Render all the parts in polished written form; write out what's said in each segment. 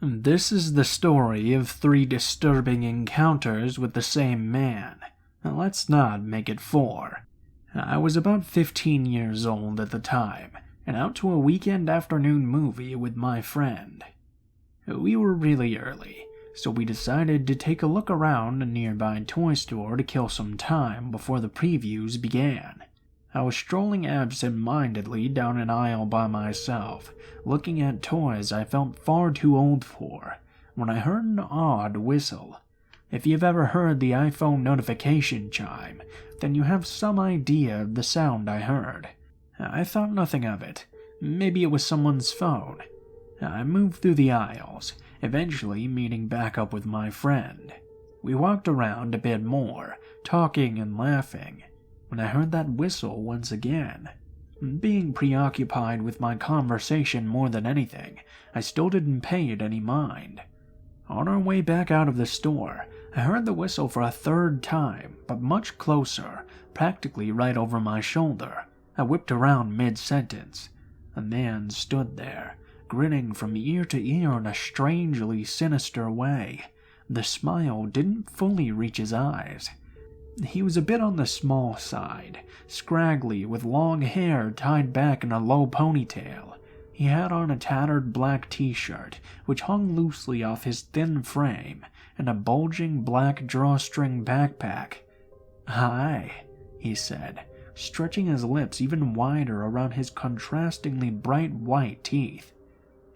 This is the story of 3 disturbing encounters with the same man. Let's not make it 4. I was about 15 years old at the time, and out to a weekend afternoon movie with my friend. We were really early, so we decided to take a look around a nearby toy store to kill some time before the previews began. I was strolling absent-mindedly down an aisle by myself, looking at toys I felt far too old for, when I heard an odd whistle. If you've ever heard the iPhone notification chime, then you have some idea of the sound I heard. I thought nothing of it. Maybe it was someone's phone. I moved through the aisles, eventually meeting back up with my friend. We walked around a bit more, talking and laughing, when I heard that whistle once again. Being preoccupied with my conversation more than anything, I still didn't pay it any mind. On our way back out of the store, I heard the whistle for a 3rd time, but much closer, practically right over my shoulder. I whipped around mid-sentence. A man stood there, grinning from ear to ear in a strangely sinister way. The smile didn't fully reach his eyes. He was a bit on the small side, scraggly with long hair tied back in a low ponytail. He had on a tattered black t-shirt, which hung loosely off his thin frame, and a bulging black drawstring backpack. "Hi," he said, stretching his lips even wider around his contrastingly bright white teeth.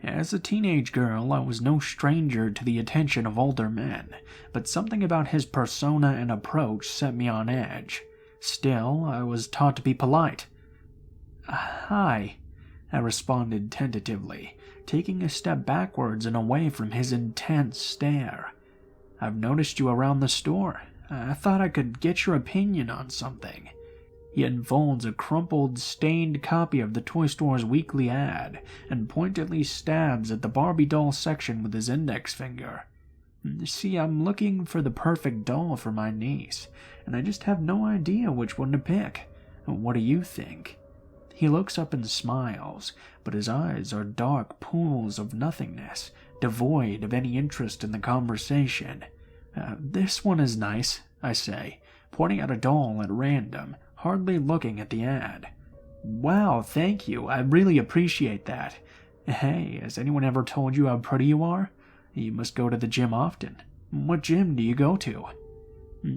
As a teenage girl, I was no stranger to the attention of older men, but something about his persona and approach set me on edge. Still, I was taught to be polite. "Hi," I responded tentatively, taking a step backwards and away from his intense stare. "I've noticed you around the store. I thought I could get your opinion on something." He unfolds a crumpled, stained copy of the toy store's weekly ad and pointedly stabs at the Barbie doll section with his index finger. "See, I'm looking for the perfect doll for my niece, and I just have no idea which one to pick. What do you think?" He looks up and smiles, but his eyes are dark pools of nothingness, devoid of any interest in the conversation. This one is nice," I say, pointing at a doll at random, hardly looking at the ad. "Wow, thank you. I really appreciate that. Hey, has anyone ever told you how pretty you are? You must go to the gym often. What gym do you go to?"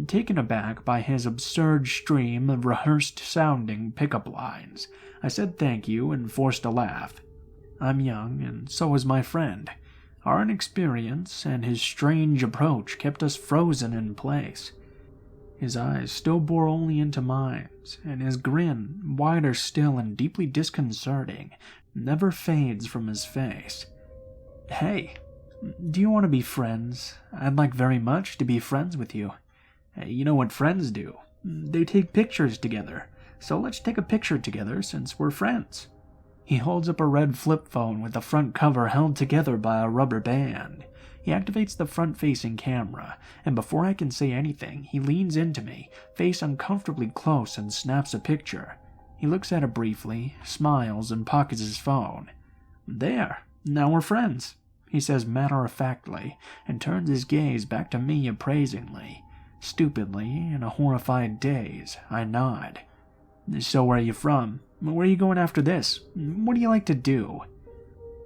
Taken aback by his absurd stream of rehearsed-sounding pickup lines, I said thank you and forced a laugh. I'm young, and so is my friend. Our inexperience and his strange approach kept us frozen in place. His eyes still bore only into mine, and his grin, wider still and deeply disconcerting, never fades from his face. "Hey, do you want to be friends? I'd like very much to be friends with you. You know what friends do? They take pictures together, so let's take a picture together since we're friends." He holds up a red flip phone with the front cover held together by a rubber band. He activates the front-facing camera, and before I can say anything, he leans into me, face uncomfortably close, and snaps a picture. He looks at it briefly, smiles, and pockets his phone. "There, now we're friends," he says matter-of-factly, and turns his gaze back to me appraisingly. Stupidly, in a horrified daze, I nod. "So where are you from? Where are you going after this? What do you like to do?"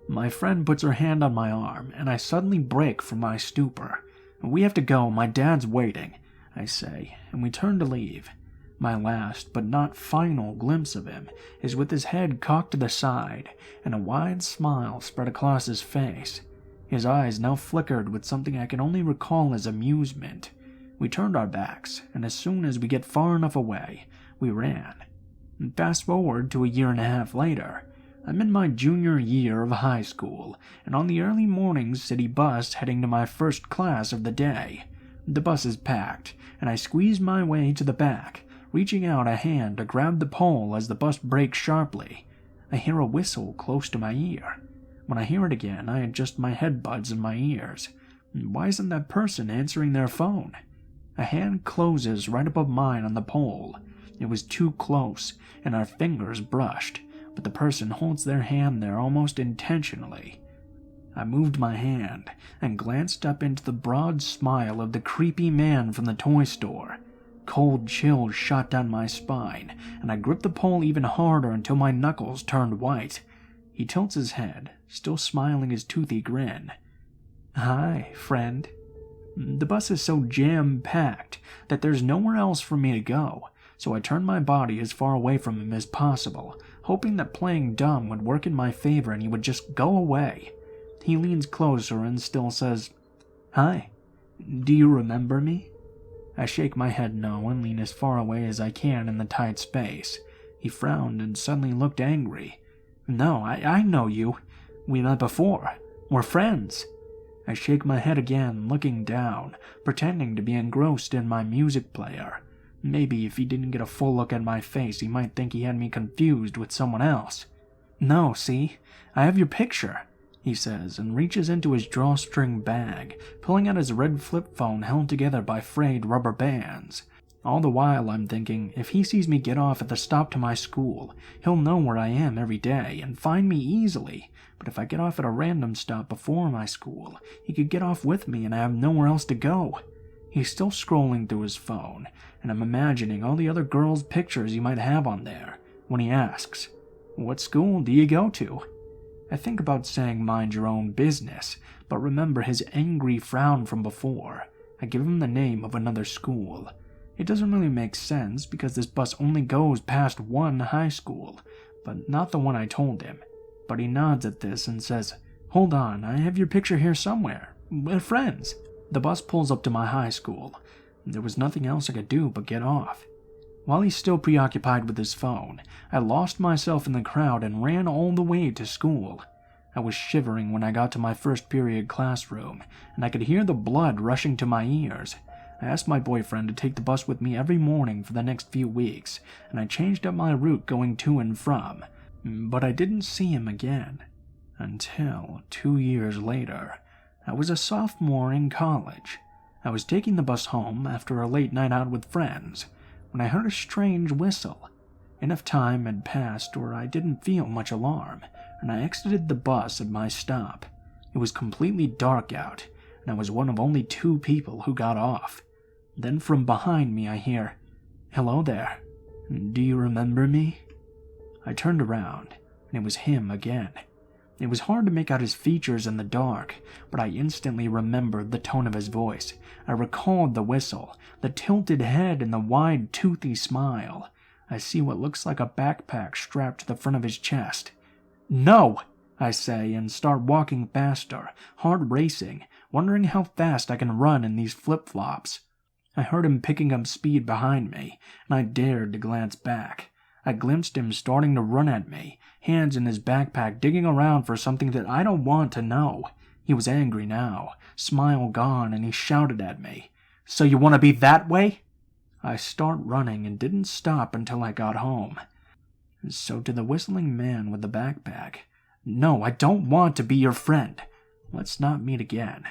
My friend puts her hand on my arm, and I suddenly break from my stupor. "We have to go, my dad's waiting," I say, and we turn to leave. My last, but not final, glimpse of him is with his head cocked to the side, and a wide smile spread across his face. His eyes now flickered with something I can only recall as amusement. We turned our backs, and as soon as we get far enough away, we ran. Fast forward to a year and a half later. I'm in my junior year of high school, and on the early morning city bus heading to my first class of the day. The bus is packed, and I squeeze my way to the back, reaching out a hand to grab the pole as the bus brakes sharply. I hear a whistle close to my ear. When I hear it again, I adjust my headbuds in my ears. Why isn't that person answering their phone? A hand closes right above mine on the pole. It was too close, and our fingers brushed, but the person holds their hand there almost intentionally. I moved my hand and glanced up into the broad smile of the creepy man from the toy store. Cold chills shot down my spine, and I gripped the pole even harder until my knuckles turned white. He tilts his head, still smiling his toothy grin. "Hi, friend." The bus is so jam-packed that there's nowhere else for me to go, so I turn my body as far away from him as possible, hoping that playing dumb would work in my favor and he would just go away. He leans closer and still says, "Hi, do you remember me?" I shake my head no and lean as far away as I can in the tight space. He frowned and suddenly looked angry. "No, I know you. We met before. We're friends." I shake my head again, looking down, pretending to be engrossed in my music player. Maybe if he didn't get a full look at my face, he might think he had me confused with someone else. "No, see? I have your picture," he says, and reaches into his drawstring bag, pulling out his red flip phone held together by frayed rubber bands. All the while I'm thinking, if he sees me get off at the stop to my school, he'll know where I am every day and find me easily. But if I get off at a random stop before my school, he could get off with me and I have nowhere else to go. He's still scrolling through his phone, and I'm imagining all the other girls' pictures he might have on there, when he asks, "What school do you go to?" I think about saying mind your own business, but remember his angry frown from before. I give him the name of another school. It doesn't really make sense because this bus only goes past one high school, but not the one I told him. But he nods at this and says, "Hold on, I have your picture here somewhere. We're friends." The bus pulls up to my high school. There was nothing else I could do but get off. While he's still preoccupied with his phone, I lost myself in the crowd and ran all the way to school. I was shivering when I got to my first period classroom, and I could hear the blood rushing to my ears. I asked my boyfriend to take the bus with me every morning for the next few weeks, and I changed up my route going to and from, but I didn't see him again. Until 2 years later. I was a sophomore in college. I was taking the bus home after a late night out with friends, when I heard a strange whistle. Enough time had passed where I didn't feel much alarm, and I exited the bus at my stop. It was completely dark out, and I was one of only 2 people who got off. Then from behind me I hear, "Hello there. Do you remember me?" I turned around, and it was him again. It was hard to make out his features in the dark, but I instantly remembered the tone of his voice. I recalled the whistle, the tilted head, and the wide, toothy smile. I see what looks like a backpack strapped to the front of his chest. "No!" I say, and start walking faster, heart racing, wondering how fast I can run in these flip-flops. I heard him picking up speed behind me, and I dared to glance back. I glimpsed him starting to run at me, hands in his backpack digging around for something that I don't want to know. He was angry now, smile gone, and he shouted at me, "So you want to be that way?" I start running and didn't stop until I got home. So to the whistling man with the backpack, "No, I don't want to be your friend. Let's not meet again."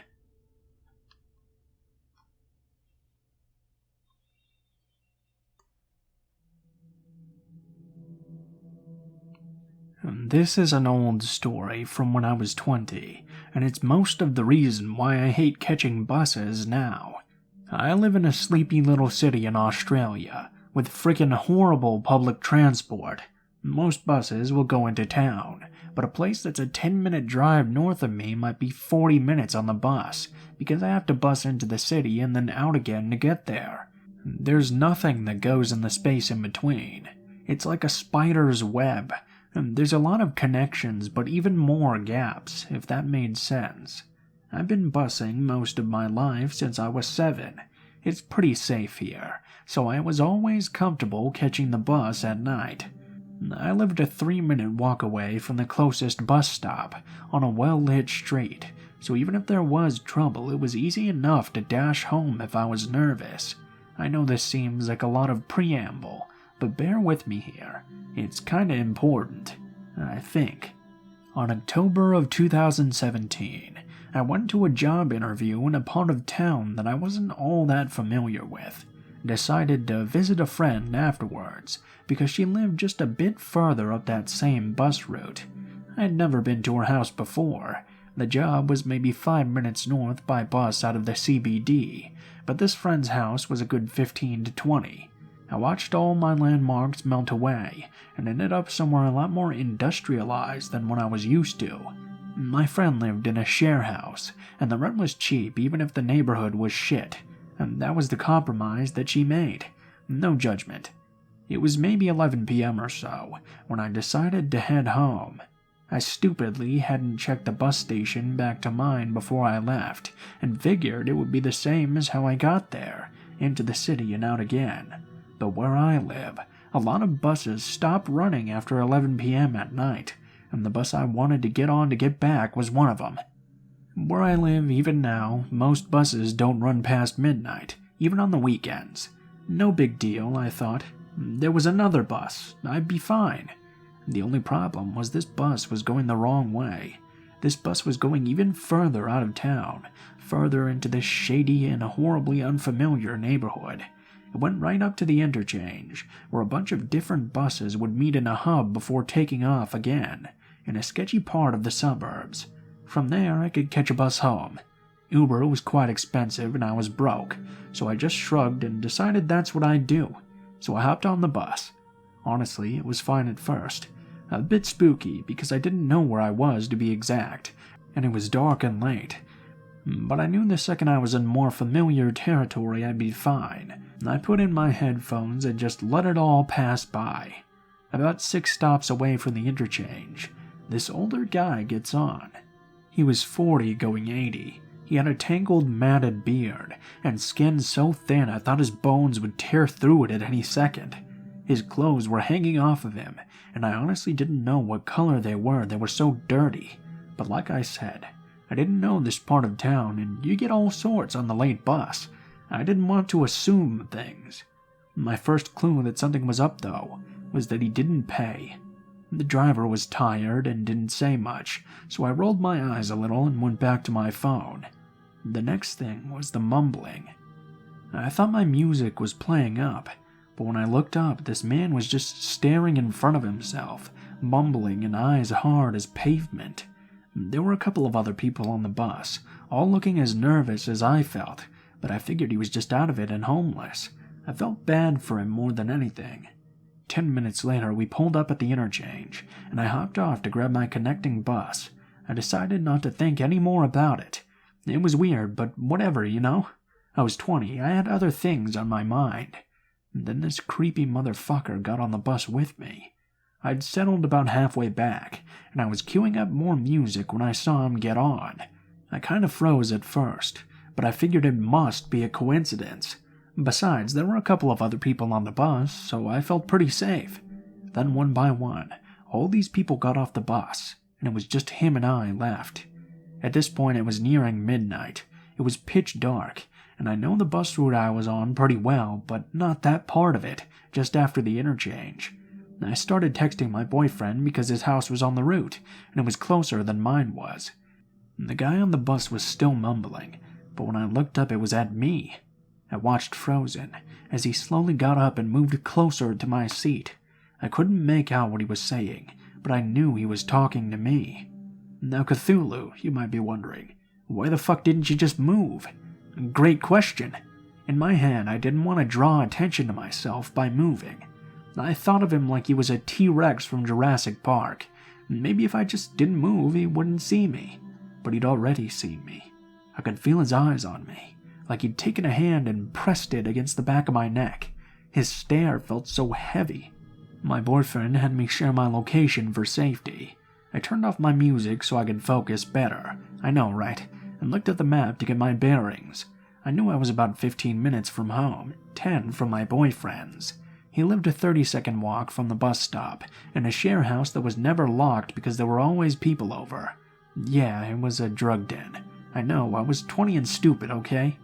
This is an old story from when I was 20, and it's most of the reason why I hate catching buses now. I live in a sleepy little city in Australia, with frickin' horrible public transport. Most buses will go into town, but a place that's a 10-minute drive north of me might be 40 minutes on the bus, because I have to bus into the city and then out again to get there. There's nothing that goes in the space in between. It's like a spider's web. There's a lot of connections, but even more gaps, if that made sense. I've been busing most of my life since I was 7. It's pretty safe here, so I was always comfortable catching the bus at night. I lived a 3-minute walk away from the closest bus stop, on a well-lit street, so even if there was trouble, it was easy enough to dash home if I was nervous. I know this seems like a lot of preamble, but bear with me here. It's kinda important, I think. On October of 2017, I went to a job interview in a part of town that I wasn't all that familiar with. Decided to visit a friend afterwards, because she lived just a bit further up that same bus route. I'd never been to her house before, The job was maybe 5 minutes north by bus out of the CBD, but this friend's house was a good 15 to 20. I watched all my landmarks melt away, and ended up somewhere a lot more industrialized than what I was used to. My friend lived in a share house, and the rent was cheap even if the neighborhood was shit, and that was the compromise that she made. No judgment. It was maybe 11 p.m. or so when I decided to head home. I stupidly hadn't checked the bus station back to mine before I left, and figured it would be the same as how I got there, into the city and out again. But where I live, a lot of buses stop running after 11 p.m. at night, and the bus I wanted to get on to get back was one of them. Where I live even now, most buses don't run past midnight, even on the weekends. No big deal, I thought. There was another bus. I'd be fine. The only problem was this bus was going the wrong way. This bus was going even further out of town, further into this shady and horribly unfamiliar neighborhood. It went right up to the interchange, where a bunch of different buses would meet in a hub before taking off again, in a sketchy part of the suburbs. From there, I could catch a bus home. Uber was quite expensive and I was broke, so I just shrugged and decided that's what I'd do. So I hopped on the bus. Honestly, it was fine at first. A bit spooky because I didn't know where I was to be exact, and it was dark and late. But I knew the second I was in more familiar territory I'd be fine. I put in my headphones and just let it all pass by. About 6 stops away from the interchange, this older guy gets on. He was 40 going 80. He had a tangled, matted beard, and skin so thin I thought his bones would tear through it at any second. His clothes were hanging off of him, and I honestly didn't know what color they were so dirty. But like I said, I didn't know this part of town, and you get all sorts on the late bus. I didn't want to assume things. My first clue that something was up, though, was that he didn't pay. The driver was tired and didn't say much, so I rolled my eyes a little and went back to my phone. The next thing was the mumbling. I thought my music was playing up, but when I looked up, this man was just staring in front of himself, mumbling and eyes hard as pavement. There were a couple of other people on the bus, all looking as nervous as I felt, but I figured he was just out of it and homeless. I felt bad for him more than anything. 10 minutes later, we pulled up at the interchange, and I hopped off to grab my connecting bus. I decided not to think any more about it. It was weird, but whatever, you know? I was 20, I had other things on my mind. Then this creepy motherfucker got on the bus with me. I'd settled about halfway back, and I was queuing up more music when I saw him get on. I kind of froze at first, but I figured it must be a coincidence. Besides, there were a couple of other people on the bus, so I felt pretty safe. Then one by one, all these people got off the bus, and it was just him and I left. At this point, it was nearing midnight. It was pitch dark, and I know the bus route I was on pretty well, but not that part of it, just after the interchange. I started texting my boyfriend because his house was on the route, and it was closer than mine was. The guy on the bus was still mumbling, but when I looked up it was at me. I watched frozen, as he slowly got up and moved closer to my seat. I couldn't make out what he was saying, but I knew he was talking to me. Now Cthulhu, you might be wondering, why the fuck didn't you just move? Great question. In my head, I didn't want to draw attention to myself by moving. I thought of him like he was a T-Rex from Jurassic Park. Maybe if I just didn't move, he wouldn't see me. But he'd already seen me. I could feel his eyes on me, like he'd taken a hand and pressed it against the back of my neck. His stare felt so heavy. My boyfriend had me share my location for safety. I turned off my music so I could focus better. I know, right? And looked at the map to get my bearings. I knew I was about 15 minutes from home, 10 from my boyfriend's. He lived a 30-second walk from the bus stop, in a share house that was never locked because there were always people over. Yeah, it was a drug den. I know, I was 20 and stupid, okay?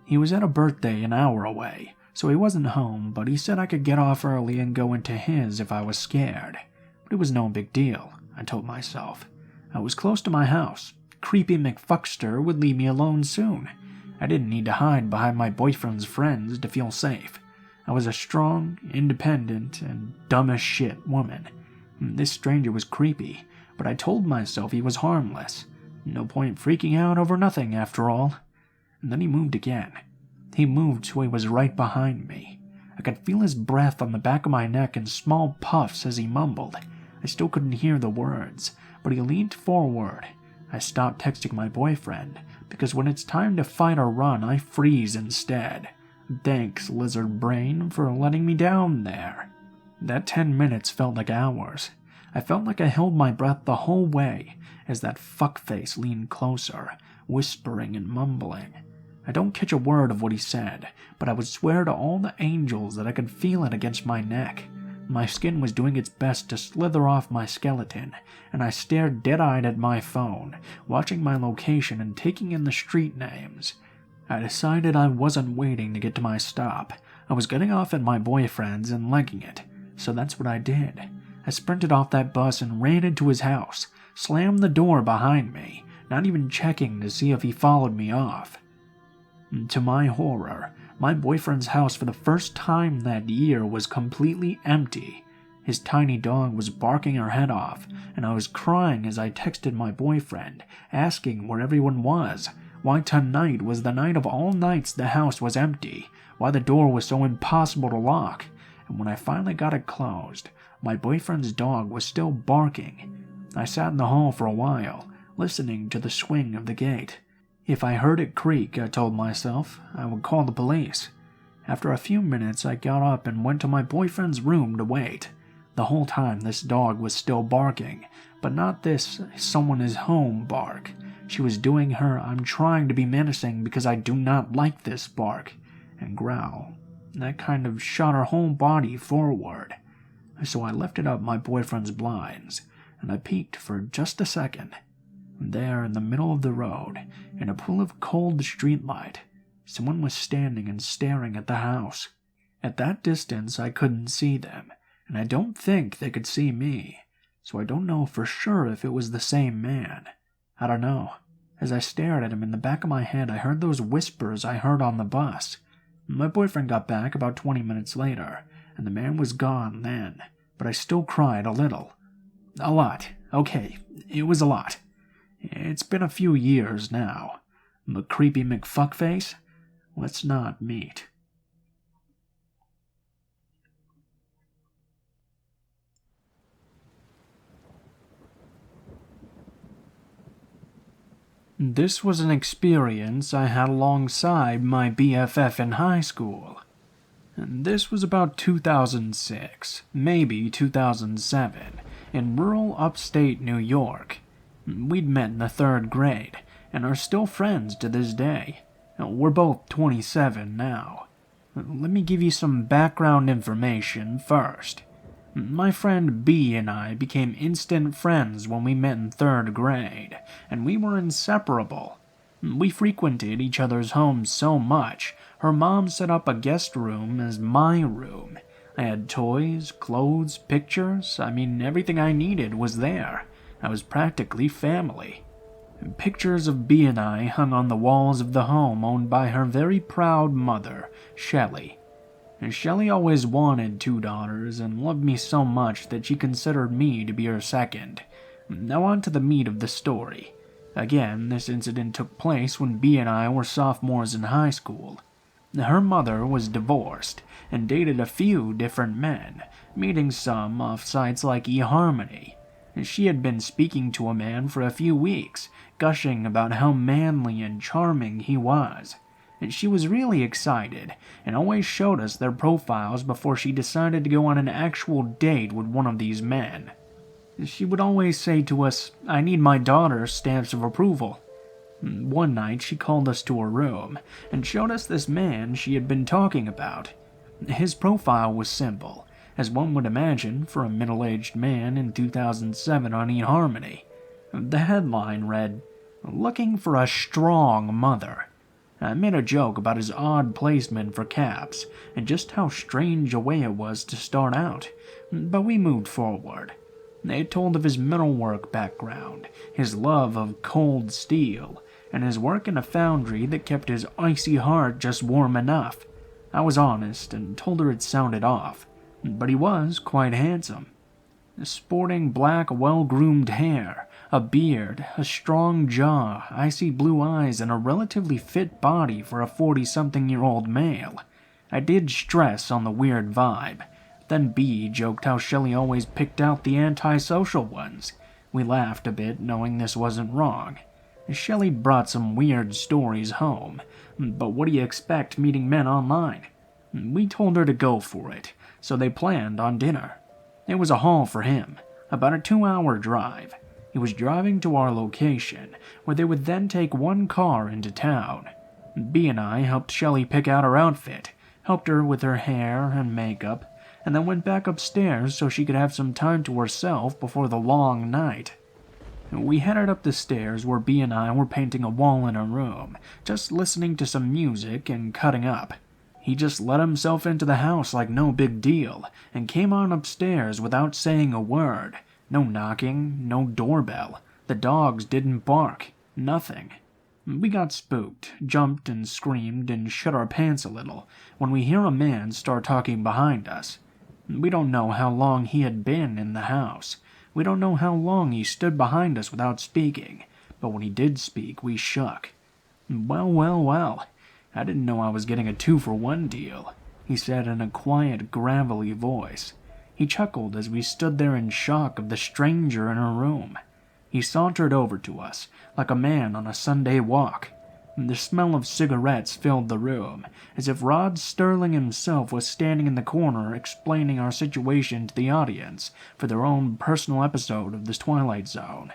He was at a birthday an hour away, so he wasn't home, but he said I could get off early and go into his if I was scared. But it was no big deal, I told myself. I was close to my house. Creepy McFuckster would leave me alone soon. I didn't need to hide behind my boyfriend's friends to feel safe. I was a strong, independent, and dumb as shit woman. This stranger was creepy, but I told myself he was harmless. No point freaking out over nothing, after all. And then he moved again. He moved so he was right behind me. I could feel his breath on the back of my neck in small puffs as he mumbled. I still couldn't hear the words, but he leaned forward. I stopped texting my boyfriend, because when it's time to fight or run, I freeze instead. Thanks, lizard brain, for letting me down there. That 10 minutes felt like hours. I felt like I held my breath the whole way as that fuckface leaned closer, whispering and mumbling. I don't catch a word of what he said, but I would swear to all the angels that I could feel it against my neck. My skin was doing its best to slither off my skeleton, and I stared dead-eyed at my phone, watching my location and taking in the street names. I decided I wasn't waiting to get to my stop. I was getting off at my boyfriend's and legging it, so that's what I did. I sprinted off that bus and ran into his house, slammed the door behind me, not even checking to see if he followed me off. To my horror, my boyfriend's house for the first time that year was completely empty. His tiny dog was barking her head off, and I was crying as I texted my boyfriend, asking where everyone was, why tonight was the night of all nights the house was empty, why the door was so impossible to lock, and when I finally got it closed, my boyfriend's dog was still barking. I sat in the hall for a while, listening to the swing of the gate. If I heard it creak, I told myself, I would call the police. After a few minutes, I got up and went to my boyfriend's room to wait. The whole time, this dog was still barking, but not this someone is home bark. She was doing her I'm trying to be menacing because I do not like this bark, and growl. That kind of shot her whole body forward. So I lifted up my boyfriend's blinds, and I peeked for just a second. There, in the middle of the road, in a pool of cold streetlight, someone was standing and staring at the house. At that distance, I couldn't see them, and I don't think they could see me, so I don't know for sure if it was the same man. I don't know. As I stared at him in the back of my head, I heard those whispers I heard on the bus. My boyfriend got back about 20 minutes later, and the man was gone then, but I still cried a little. A lot. Okay, it was a lot. It's been a few years now. McCreepy McFuckface? Let's not meet. This was an experience I had alongside my BFF in high school. This was about 2006, maybe 2007, in rural upstate New York. We'd met in the 3rd grade, and are still friends to this day. We're both 27 now. Let me give you some background information first. My friend B and I became instant friends when we met in 3rd grade, and we were inseparable. We frequented each other's homes so much, her mom set up a guest room as my room. I had toys, clothes, pictures, everything I needed was there. I was practically family. Pictures of B and I hung on the walls of the home owned by her very proud mother, Shelley. Shelley always wanted 2 daughters and loved me so much that she considered me to be her second. Now on to the meat of the story. Again, this incident took place when B and I were sophomores in high school. Her mother was divorced and dated a few different men, meeting some off sites like eHarmony. She had been speaking to a man for a few weeks, gushing about how manly and charming he was. She was really excited, and always showed us their profiles before she decided to go on an actual date with one of these men. She would always say to us, "I need my daughter's stamps of approval." One night she called us to her room, and showed us this man she had been talking about. His profile was simple, as one would imagine for a middle-aged man in 2007 on eHarmony. The headline read, "Looking for a strong mother." I made a joke about his odd placement for caps, and just how strange a way it was to start out, but we moved forward. It told of his metalwork background, his love of cold steel, and his work in a foundry that kept his icy heart just warm enough. I was honest and told her it sounded off, but he was quite handsome. Sporting black, well-groomed hair, A beard, a strong jaw, icy blue eyes, and a relatively fit body for a 40-something-year-old male. I did stress on the weird vibe. Then B joked how Shelley always picked out the antisocial ones. We laughed a bit, knowing this wasn't wrong. Shelley brought some weird stories home, but what do you expect meeting men online? We told her to go for it, so they planned on dinner. It was a haul for him, about a 2-hour drive. He was driving to our location, where they would then take one car into town. B and I helped Shelley pick out her outfit, helped her with her hair and makeup, and then went back upstairs so she could have some time to herself before the long night. We headed up the stairs where B and I were painting a wall in her room, just listening to some music and cutting up. He just let himself into the house like no big deal, and came on upstairs without saying a word. No knocking, no doorbell. The dogs didn't bark. Nothing. We got spooked, jumped and screamed and shit our pants a little when we hear a man start talking behind us. We don't know how long he had been in the house. We don't know how long he stood behind us without speaking, but when he did speak, we shook. Well, I didn't know I was getting a 2-for-1 deal, he said in a quiet, gravelly voice. He chuckled as we stood there in shock of the stranger in her room. He sauntered over to us, like a man on a Sunday walk. The smell of cigarettes filled the room, as if Rod Sterling himself was standing in the corner explaining our situation to the audience for their own personal episode of The Twilight Zone.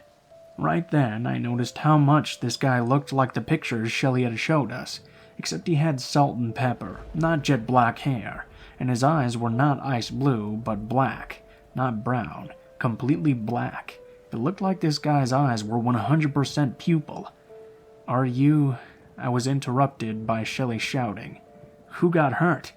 Right then, I noticed how much this guy looked like the pictures Shelley had showed us, except he had salt and pepper, not jet black hair, and his eyes were not ice blue, but black, not brown, completely black. It looked like this guy's eyes were 100% pupil. "Are you—" I was interrupted by Shelley shouting. "Who got hurt?"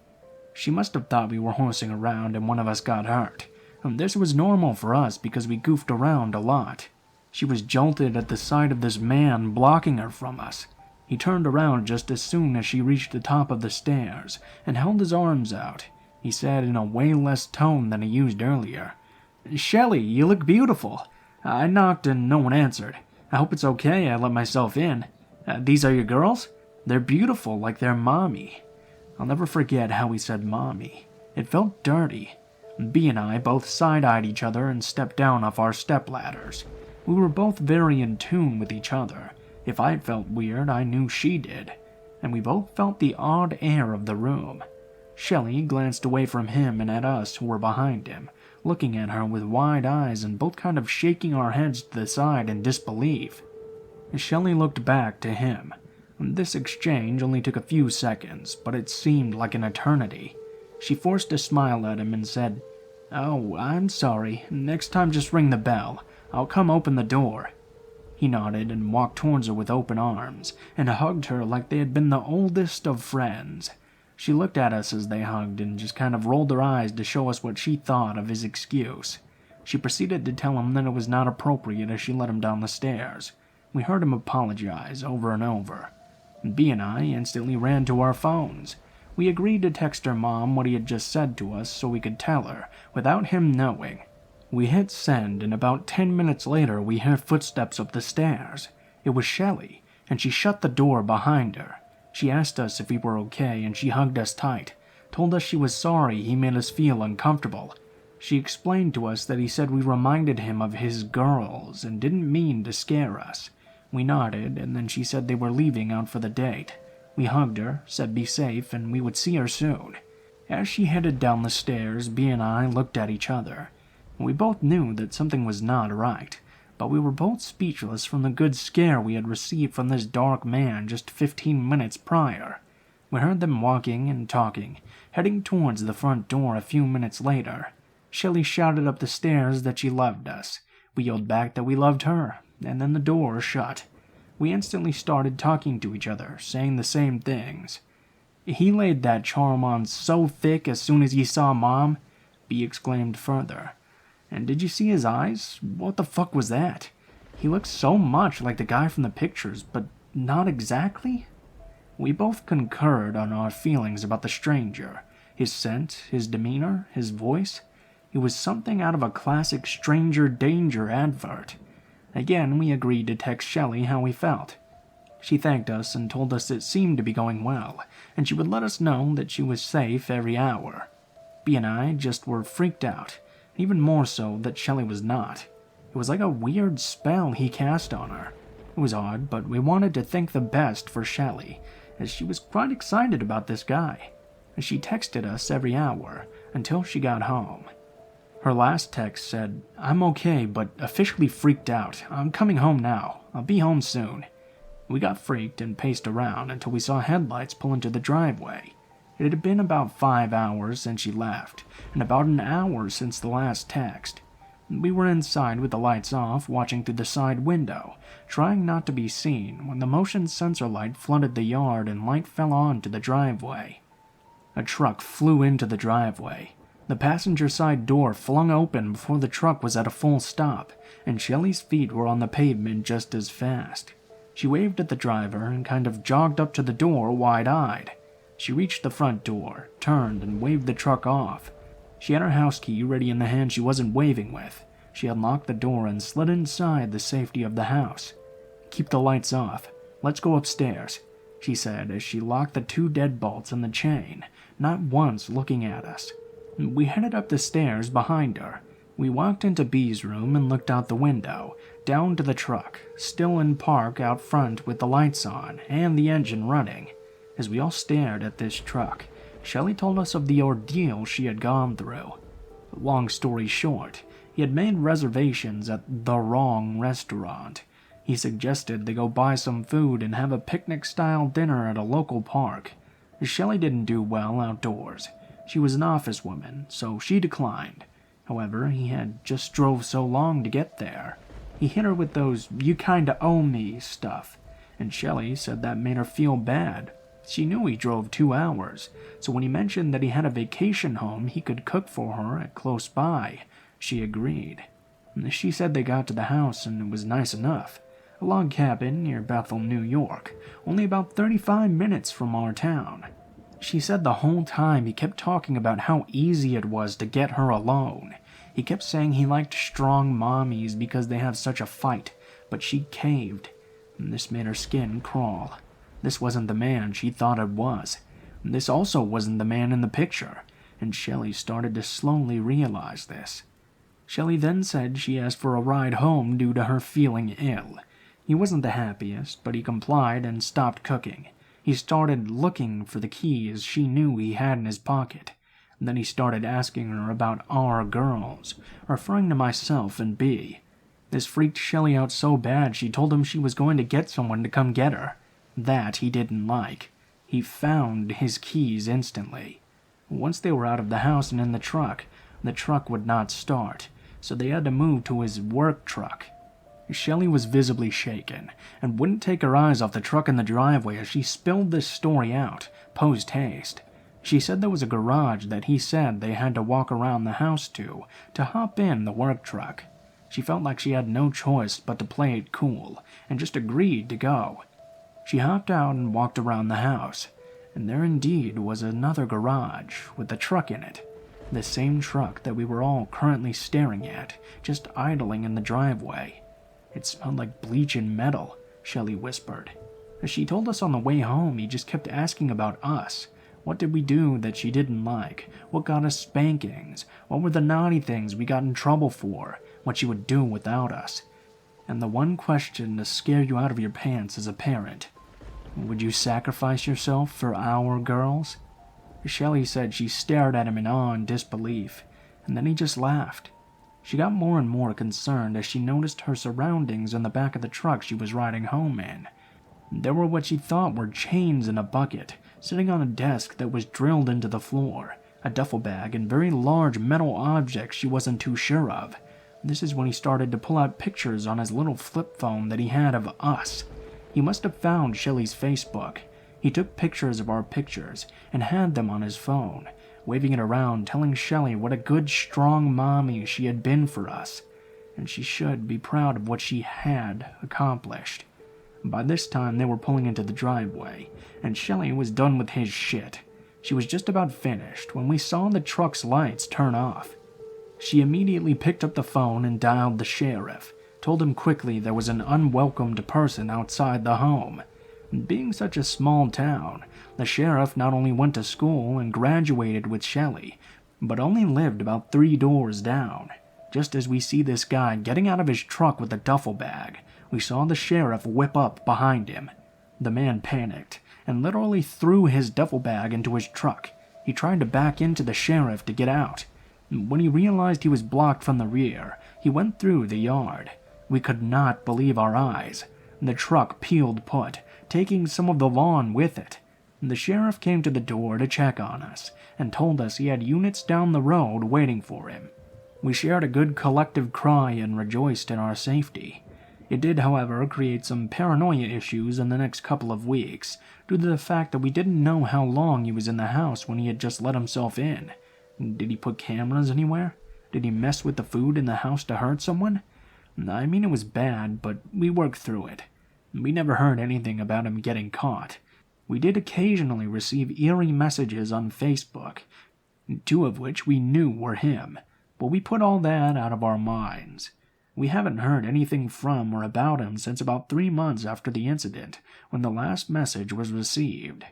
She must have thought we were horsing around and one of us got hurt. This was normal for us because we goofed around a lot. She was jolted at the sight of this man blocking her from us. He turned around just as soon as she reached the top of the stairs and held his arms out. He said in a way less tone than he used earlier, "Shelley, you look beautiful. I knocked and no one answered. I hope it's okay I let myself in. These are your girls? They're beautiful like their mommy." I'll never forget how he said mommy. It felt dirty. B and I both side-eyed each other and stepped down off our stepladders. We were both very in tune with each other. If I felt weird, I knew she did. And we both felt the odd air of the room. Shelley glanced away from him and at us who were behind him, looking at her with wide eyes and both kind of shaking our heads to the side in disbelief. Shelley looked back to him. This exchange only took a few seconds, but it seemed like an eternity. She forced a smile at him and said, "Oh, I'm sorry. Next time just ring the bell. I'll come open the door." He nodded and walked towards her with open arms, and hugged her like they had been the oldest of friends. She looked at us as they hugged and just kind of rolled her eyes to show us what she thought of his excuse. She proceeded to tell him that it was not appropriate as she led him down the stairs. We heard him apologize over and over. B and I instantly ran to our phones. We agreed to text her mom what he had just said to us so we could tell her, without him knowing. We hit send, and about 10 minutes later we heard footsteps up the stairs. It was Shelley, and she shut the door behind her. She asked us if we were okay, and she hugged us tight, told us she was sorry he made us feel uncomfortable. She explained to us that he said we reminded him of his girls and didn't mean to scare us. We nodded, and then she said they were leaving out for the date. We hugged her, said be safe, and we would see her soon. As she headed down the stairs, B and I looked at each other. We both knew that something was not right, but we were both speechless from the good scare we had received from this dark man just 15 minutes prior. We heard them walking and talking, heading towards the front door a few minutes later. Shelley shouted up the stairs that she loved us. We yelled back that we loved her, and then the door shut. We instantly started talking to each other, saying the same things. "He laid that charm on so thick as soon as he saw Mom," B exclaimed further. "And did you see his eyes? What the fuck was that? He looked so much like the guy from the pictures, but not exactly." We both concurred on our feelings about the stranger. His scent, his demeanor, his voice. It was something out of a classic stranger danger advert. Again, we agreed to text Shelley how we felt. She thanked us and told us it seemed to be going well, and she would let us know that she was safe every hour. B and I just were freaked out, even more so that Shelley was not. It was like a weird spell he cast on her. It was odd, but we wanted to think the best for Shelley, as she was quite excited about this guy. She texted us every hour until she got home. Her last text said, "I'm okay, but officially freaked out. I'm coming home now. I'll be home soon." We got freaked and paced around until we saw headlights pull into the driveway. It had been about 5 hours since she left, and about an hour since the last text. We were inside with the lights off, watching through the side window, trying not to be seen, when the motion sensor light flooded the yard and light fell onto the driveway. A truck flew into the driveway. The passenger side door flung open before the truck was at a full stop, and Shelley's feet were on the pavement just as fast. She waved at the driver and kind of jogged up to the door wide-eyed. She reached the front door, turned, and waved the truck off. She had her house key ready in the hand she wasn't waving with. She unlocked the door and slid inside the safety of the house. "Keep the lights off. Let's go upstairs," she said as she locked the 2 deadbolts in the chain, not once looking at us. We headed up the stairs behind her. We walked into B's room and looked out the window, down to the truck, still in park out front with the lights on and the engine running. As we all stared at this truck, Shelley told us of the ordeal she had gone through. Long story short, he had made reservations at the wrong restaurant. He suggested they go buy some food and have a picnic-style dinner at a local park. Shelley didn't do well outdoors. She was an office woman, so she declined. However, he had just drove so long to get there. He hit her with those "you kinda owe me" stuff, and Shelley said that made her feel bad. She knew he drove 2 hours, so when he mentioned that he had a vacation home he could cook for her at close by, she agreed. She said they got to the house and it was nice enough. A log cabin near Bethel, New York, only about 35 minutes from our town. She said the whole time he kept talking about how easy it was to get her alone. He kept saying he liked strong mommies because they have such a fight, but she caved. This made her skin crawl. This wasn't the man she thought it was. This also wasn't the man in the picture, and Shelley started to slowly realize this. Shelley then said she asked for a ride home due to her feeling ill. He wasn't the happiest, but he complied and stopped cooking. He started looking for the keys she knew he had in his pocket. Then he started asking her about our girls, referring to myself and B. This freaked Shelley out so bad she told him she was going to get someone to come get her. That he didn't like. He found his keys instantly. Once they were out of the house and in the truck would not start, so they had to move to his work truck. Shelley was visibly shaken, and wouldn't take her eyes off the truck in the driveway as she spilled this story out, post-haste. She said there was a garage that he said they had to walk around the house to hop in the work truck. She felt like she had no choice but to play it cool, and just agreed to go. She hopped out and walked around the house, and there indeed was another garage with a truck in it. The same truck that we were all currently staring at, just idling in the driveway. "It smelled like bleach and metal," Shelley whispered. As she told us on the way home, he just kept asking about us. What did we do that she didn't like? What got us spankings? What were the naughty things we got in trouble for? What she would do without us? And the one question to scare you out of your pants as a parent: would you sacrifice yourself for our girls? Shelley said she stared at him in awe and disbelief, and then he just laughed. She got more and more concerned as she noticed her surroundings in the back of the truck she was riding home in. There were what she thought were chains in a bucket, sitting on a desk that was drilled into the floor, a duffel bag, and very large metal objects she wasn't too sure of. This is when he started to pull out pictures on his little flip phone that he had of us. He must have found Shelley's Facebook. He took pictures of our pictures and had them on his phone, waving it around, telling Shelley what a good, strong mommy she had been for us, and she should be proud of what she had accomplished. By this time, they were pulling into the driveway, and Shelley was done with his shit. She was just about finished when we saw the truck's lights turn off. She immediately picked up the phone and dialed the sheriff. told him quickly there was an unwelcomed person outside the home. Being such a small town, the sheriff not only went to school and graduated with Shelley, but only lived about 3 doors down. Just as we see this guy getting out of his truck with a duffel bag, we saw the sheriff whip up behind him. The man panicked and literally threw his duffel bag into his truck. He tried to back into the sheriff to get out. When he realized he was blocked from the rear, he went through the yard. We could not believe our eyes. The truck peeled put, taking some of the lawn with it. The sheriff came to the door to check on us and told us he had units down the road waiting for him. We shared a good collective cry and rejoiced in our safety. It did, however, create some paranoia issues in the next couple of weeks, due to the fact that we didn't know how long he was in the house when he had just let himself in. Did he put cameras anywhere? Did he mess with the food in the house to hurt someone? I mean, it was bad, but we worked through it. We never heard anything about him getting caught. We did occasionally receive eerie messages on Facebook, 2 of which we knew were him, but we put all that out of our minds. We haven't heard anything from or about him since about 3 months after the incident, when the last message was received.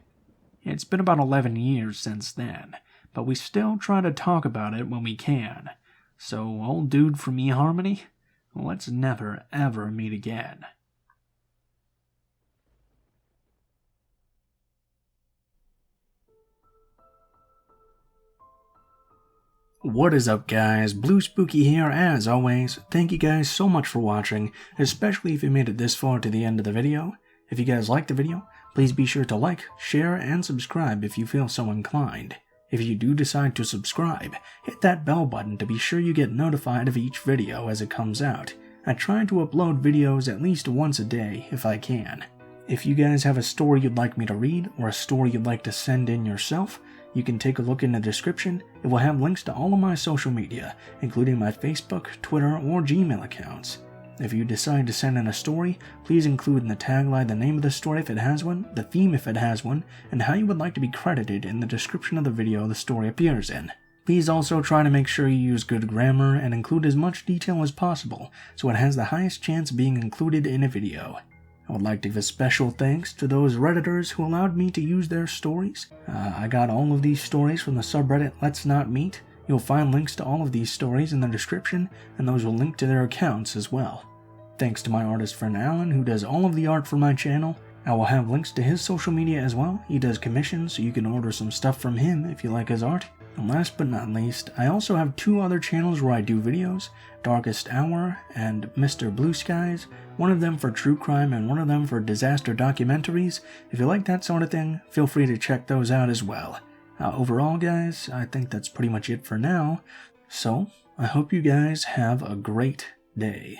It's been about 11 years since then, but we still try to talk about it when we can. So, old dude from eHarmony, let's never ever meet again. What is up, guys? Blue Spooky here as always. Thank you guys so much for watching, especially if you made it this far to the end of the video. If you guys liked the video, please be sure to like, share, and subscribe if you feel so inclined. If you do decide to subscribe, hit that bell button to be sure you get notified of each video as it comes out. I try to upload videos at least once a day if I can. If you guys have a story you'd like me to read, or a story you'd like to send in yourself, you can take a look in the description. It will have links to all of my social media, including my Facebook, Twitter, or Gmail accounts. If you decide to send in a story, please include in the tagline the name of the story if it has one, the theme if it has one, and how you would like to be credited in the description of the video the story appears in. Please also try to make sure you use good grammar and include as much detail as possible so it has the highest chance of being included in a video. I would like to give a special thanks to those Redditors who allowed me to use their stories. I got all of these stories from the subreddit Let's Not Meet. You'll find links to all of these stories in the description, and those will link to their accounts as well. Thanks to my artist friend Alan, who does all of the art for my channel. I will have links to his social media as well. He does commissions, so you can order some stuff from him if you like his art. And last but not least, I also have 2 other channels where I do videos, Darkest Hour and Mr. Blue Skies, one of them for true crime and one of them for disaster documentaries. If you like that sort of thing, feel free to check those out as well. Overall, guys, I think that's pretty much it for now, so I hope you guys have a great day.